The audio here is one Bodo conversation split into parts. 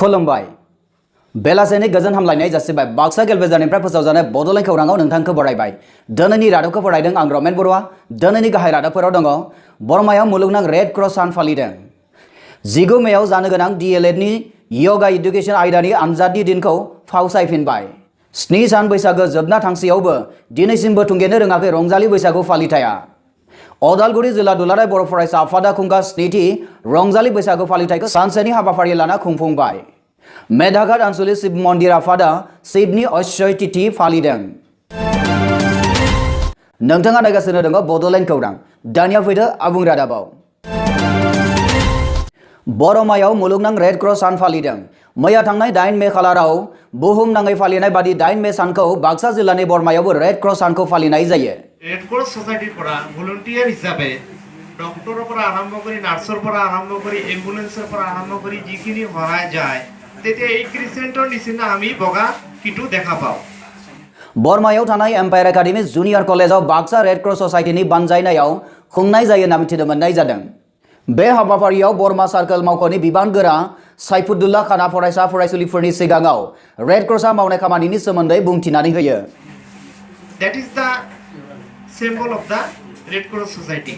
खुलुमबाय बेलासेनि गोजोन हामलायनाय जासिबाय बाक्सा गेलबेजारनिफ्राय फोसावजानाय बड'लेण्ड खौराङाव नोंथांखौ बरायबाय। दिनैनि रादाबखौ फरायदों आं रमेन बर'आ। दिनैनि गाहाय रादाबफोराव दङ बर्मायाव मुलुगनां रेड क्रस सान फालिदों। 19 मेआव जानो गोनां DLED नि योगा इडुकेशन आयदानि आनजादनि दिनखौ फावसायफिनबाय। 7 सान बैसागो जोबना थांसेयावबो दिनैसिमबो थुंगेनो रोङाखै रंजालि बैसागु फालिथाया। अदालगुरि जिल्ला दुलाराय बर' फरायसा आफादा खुंगा 7थि रंजालि बैसागु फालिथायखौ सानसेनि हाबाफारि लाना खुंफुंबाय। मेधाघाट आनसलिक शिव मन्दिर आफादा शिवनि अक्षय तिथि फालिदों। नोंथाङा नायगासिनो दङ बड'लेण्ड खौरां। दानिया फैदो आबुं रादाबाव। बरमायाव मुलुगनां रेड क्रस सान फालिदों। मैया थांनाय 8 मे खालाराव बुहुमनाङै फालिनाय बादि 8 मे सानखौ बाक्सा जिल्लानि बरमायावबो रेड क्रस सानखौ फालिनाय जायो। रेड क्रस सोसाइटिर পৰা ভলান্টিয়ার হিসাবে ডক্টৰৰ পৰা আৰম্ভ কৰি নাৰ্ছৰ পৰা আৰম্ভ কৰি এম্বুলেন্সৰ পৰা আৰম্ভ কৰি যিখিনি সহায় যায় তেতিয়া এই ক্ৰিসেন্টৰ নিচিনা আমি বগা কিটো দেখা পাও। बर्मायाव थानाय एम्पायर एकाडेमी जुनियर कलेजाव बाक्सा रेड क्रस ससाइटिनि बानजायनायाव खुंनाय जायो होनना मिथिनो मोननाय जादों। बे हाबाफारियाव बर्मा सार्कल मावख'नि बिबानगोरा साइफुद्दुल्ला खाना फरायसा फरायसुलिफोरनि सिगाङाव रेड क्रसआ मावनाय खामानिनि सोमोन्दै बुंथिनानै होयो। That is the symbol of the Red Cross Society.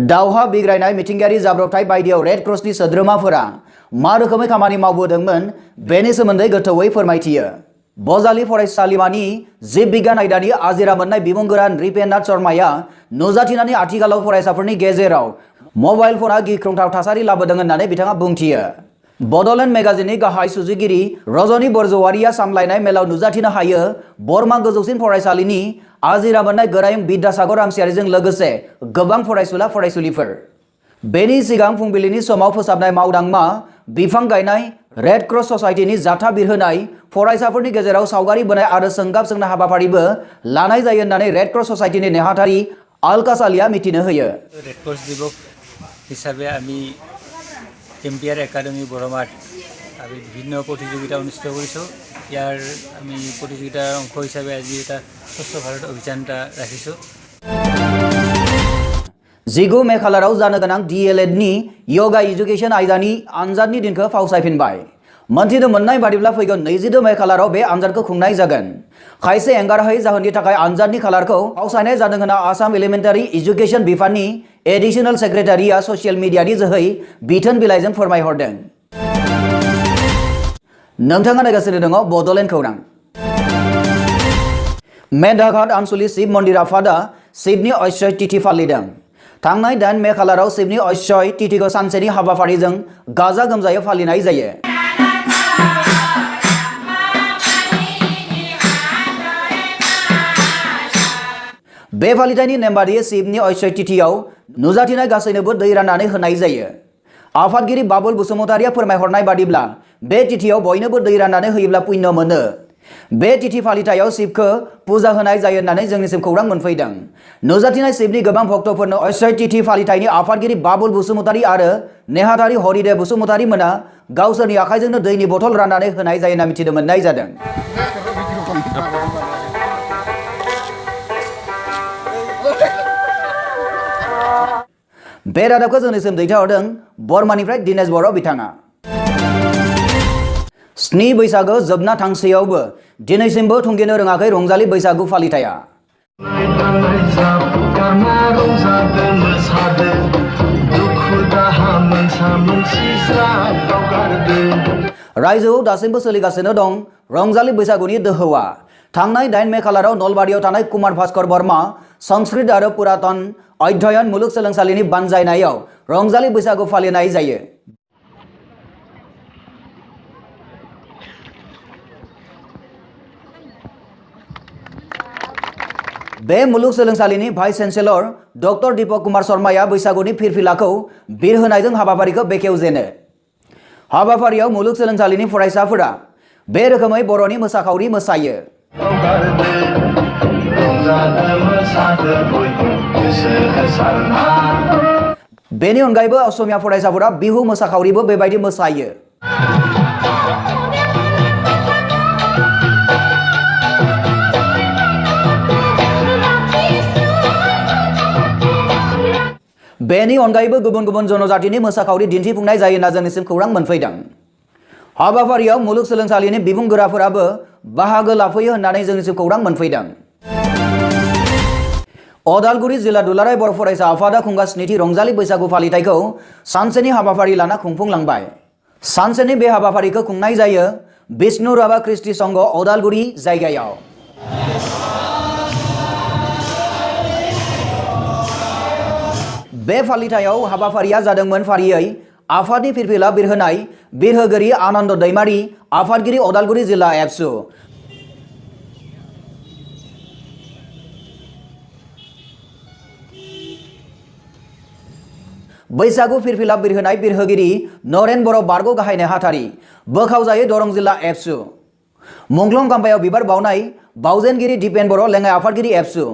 दावहा बिग्रायनाय मिथिंगायारि जाब्रबथाय बायदियाव रेड क्रसनि सोद्रोमाफोरा मा रोखोमै खामानि मावबोदोंमोन बेनि सोमोन्दै गोथौवै फोरमायथियो। बजालि फरायसालिमानि जिब बिगियान आयदानि आजिरा मोननाय बिमुंगोरा नृपेन्द्रनाथ शर्माया नुजाथिनानै आथिखालाव फरायसाफोरनि गेजेराव मबाइल फना गिख्रंथाव थासारि लाबोदों होननानै बिथाङा बुंथियो। बड'लेण्ड मेगाजिननि गाहाय सुजुगिरि रजनी बरजवारिया सामलायनाय मेलाव नुजाथिनो हायो बर्मा गोजौसिन फरायसालिनि आजिरा मोननाय गोरायुं बिद्यासागर रामसियारिजों लोगोसे गोबां फरायसुला फरायसुलिफोर। बेनि सिगां फुंबिलिनि समाव फोसाबनाय मावदांमा बिफां गायनाय रेड क्रस ससाइटिनि जाथा बिरहोनाय फरायसाफोरनि गेजेराव सावगारि बोनाय आरो सोंगाब सोंनाय हाबाफारिबो लानाय जायो होननानै रेड क्रस ससाइटिनि नेहाथारि अलकास आलिया मिथिनो होयो। रेड क्रस दिवस हिसाबै আমি এম্পায়ার একাডেমি বৰমাত আমি বিভিন্ন প্ৰতিযোগিতা অনুষ্ঠিত কৰিছোঁ। ইয়াৰ আমি প্ৰতিযোগিতাৰ অংশ হিচাপে আজি এটা স্বচ্ছ ভাৰত অভিযান এটা ৰাখিছোঁ। 19 मे खालाराव जानो गोनां DLED नि योगा इडुकेशन आयदानि आनजादनि दिनखौ फावसायफिनबाय। मोनथिनो मोननाय बादिब्ला फैगौ 22 मे खालाराव बे आनजादखौ खुंनाय जागोन। खायसे एंगारहायै जाहोननि थाखाय आनजादनि खालारखौ फावसायनाय जादों होनना आसाम एलिमेन्टारि इडुकेशन बिफाननि एडिशनेल सेक्रेटारिया ससियेल मिडियानि जोहै बिथोन बिलाइजों फोरमायहरदों। नोंथाङा नायगासिनो दङ बड'लेण्ड खौरां। मेधाघाट आनसलिक शिव मन्दिर आफादा शिवनि अक्षय तिथि फालिदों। थांनाय 8 मे खालाराव शिवनि अक्षय तिथिखौ सानसेनि हाबाफारिजों गाजा गोमजायै फालिनाय जायो। बे फालिथायनि नेमबादियै शिवनि अक्षय तिथियाव नुजाथिनाय गासैनोबो दै राननानै होनाय जायो। आफादगिरि बाबुल बसुमतारिया फोरमायहरनाय बादिब्ला बे तिथियाव बयनोबो दै राननानै होयोब्ला पुण्य मोनो। बे तिथि फालिथायाव शिवखौ पुजा होनाय जायो होननानै जोंनिसिम खौरां मोनफैदों। नुजाथिनाय शिवनि गोबां भक्तफोरनो अक्षय तिथि फालिथायनि आफादगिरि बाबुल बसुमतारि आरो नेहाथारि हरिदेव बसुमतारि मोना गावसोरनि आखाइजोंनो दैनि बथल राननानै होनाय जायो होनना मिथिनो मोननाय जादों। बे रादाबखौ जोंनिसिम दैथायहरदों बर्मानिफ्राय दिनेश बर' बिथाङा। 7 बैसागो जोबना थांसेयावबो दिनैसिमबो थुंगेनो रोङाखै रंजालि बैसागु फालिथाया। रायजोआव दासिमबो सोलिगासिनो दं रंजालि बैसागुनि दोहौआ। थांनाय 8 मे खालाराव नलबारियाव थानाय कुमार भास्कर बर्मा संस्कृत आरो पुरातन अध्ययन मुलुगसोलोंसालिनि बानजायनायाव रंजालि बैसागु फालिनाय जायो। बे मुलुगसोलोंसालिनि vice chancellor doctor Deepak Kumar शर्माया बैसागुनि फिरफिलाखौ बिरहोनायजों हाबाफारिखौ बेखेवजेनो। हाबाफारियाव मुलुगसोलोंसालिनि फरायसाफोरा बे रोखोमै बर'नि मोसाखावरि मोसायो। बेनि अनगायैबो असमिया फरायसाफोरा बिहु मोसाखावरिबो बेबायदि मोसायो। बेनि अनगायैबो गुबुन गुबुन जनजातिनि मोसाखावरि दिन्थिफुंनाय जायो होनना जोंनिसिम खौरां मोनफैदों। हाबाफारियाव मुलुगसोलोंसालिनि बिबुंगोराफोराबो बाहागो लाफैयो होननानै जोंनिसिम खौरां मोनफैदों। अदालगुरि जिल्ला दुलाराय बर' फरायसा आफादा खुंगासिनो रंजालि बैसागु फालिथायखौ सानसेनि हाबाफारि लाना खुंफुंलांबाय। सानसेनि बे हाबाफारिखौ खुंनाय जायो विष्णु राभा कृष्टि संघ अदालगुरि जायगायाव। बे फालिथायाव हाबाफारिया जादोंमोन फारियै आफादनि फिरफिला बिरहोनाय बिरहोगिरि आनन्द दैमारी, आफादगिरि अदालगुरि जिल्ला एबसु। बैसागु फिरफिला बिरहोनाय बिरहोगिरि नरेन बर' बारग' गाहाय नेहाथारि, बोखावजायै दरं जिल्ला एबसु। मुंख्लं गाम्बायाव बिबार बावनाय बावजेनगिरि दिपेन बर' लेङाइ आफादगिरि एबसु।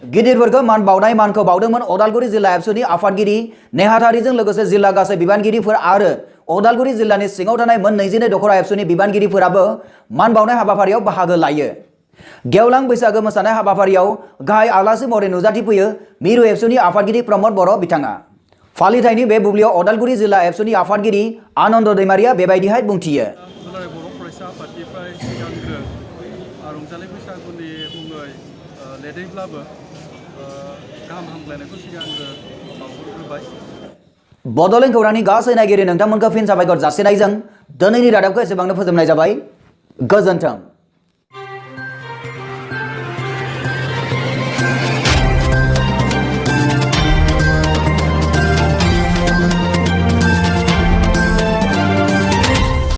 गिदिरफोरखौ मान बावनाय मानखौ बावदोंमोन अदालगुरि जिल्ला एबसुनि आफादगिरि नेहाथारिजों लोगोसे जिल्ला गासै बिबानगिरिफोर आरो अदालगुरि जिल्लानि सिङाव थानाय मोन 22 दखरा एबसुनि बिबानगिरिफोराबो मान बावनाय हाबाफारियाव बाहागो लायो। गेवलां बैसागो मोसानाय हाबाफारियाव गाहाय आलासि महरै नुजाथिफैयो मिरु एबसुनि आफादगिरि प्रमद बर' बिथाङा। फालिथायनि बे बुब्लियाव अदालगुरि जिल्ला एबसुनि आफादगिरि आनन्द दैमारिया बेबायदिहाय बुंथियो। दुलाराय बर' फरायसा आफादनिफ्राय सिगांग्रो रंजालि बैसागुनि मुङै लेरैब्लाबो गाहाम हामलायनायखौ सिगांग्रो बावहरग्रोबाय। बड'लेण्ड खौरांनि गासै नायगिरि नोंथांमोनखौ फिन साबायखर जासिनायजों दिनैनि रादाबखौ एसेबांनो फोजोबनाय जाबाय। गोजोन्थों।